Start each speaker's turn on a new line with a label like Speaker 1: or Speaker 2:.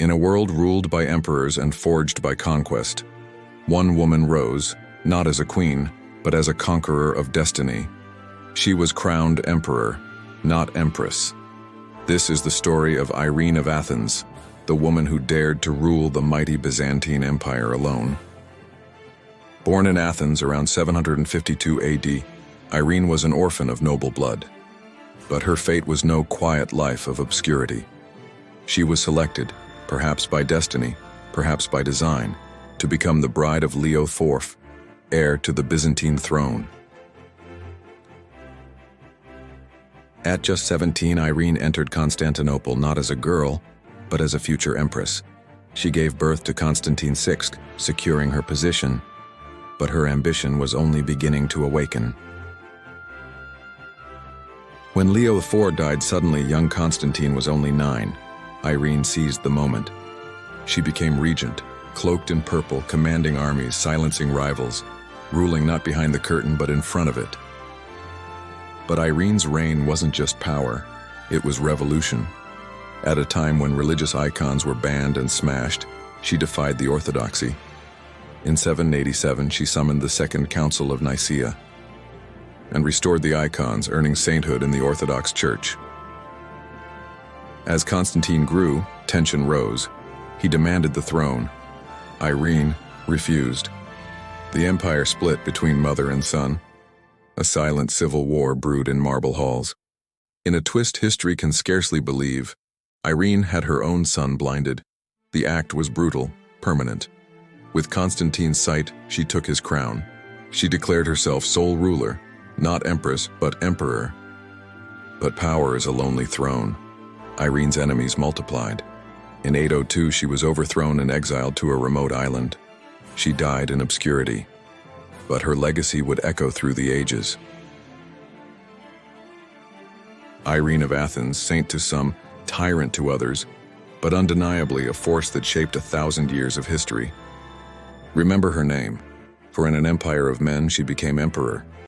Speaker 1: In a world ruled by emperors and forged by conquest, one woman rose, not as a queen, but as a conqueror of destiny. She was crowned emperor, not empress. This is the story of Irene of Athens, the woman who dared to rule the mighty Byzantine Empire alone. Born in Athens around 752 AD, Irene was an orphan of noble blood. But her fate was no quiet life of obscurity. She was selected, perhaps by destiny, perhaps by design, to become the bride of Leo IV, heir to the Byzantine throne. At just 17, Irene entered Constantinople not as a girl, but as a future empress. She gave birth to Constantine VI, securing her position, but her ambition was only beginning to awaken. When Leo IV died suddenly, young Constantine was only 9. Irene seized the moment. She became regent, cloaked in purple, commanding armies, silencing rivals, ruling not behind the curtain but in front of it. But Irene's reign wasn't just power, it was revolution. At a time when religious icons were banned and smashed, she defied the orthodoxy. In 787, she summoned the Second Council of Nicaea and restored the icons, earning sainthood in the Orthodox Church. As Constantine grew, tension rose. He demanded the throne. Irene refused. The empire split between mother and son. A silent civil war brewed in marble halls. In a twist history can scarcely believe, Irene had her own son blinded. The act was brutal, permanent. With Constantine's sight, she took his crown. She declared herself sole ruler, not empress, but emperor. But power is a lonely throne. Irene's enemies multiplied. In 802, she was overthrown and exiled to a remote island. She died in obscurity, but her legacy would echo through the ages. Irene of Athens, saint to some, tyrant to others, but undeniably a force that shaped 1,000 years of history. Remember her name, for in an empire of men she became emperor.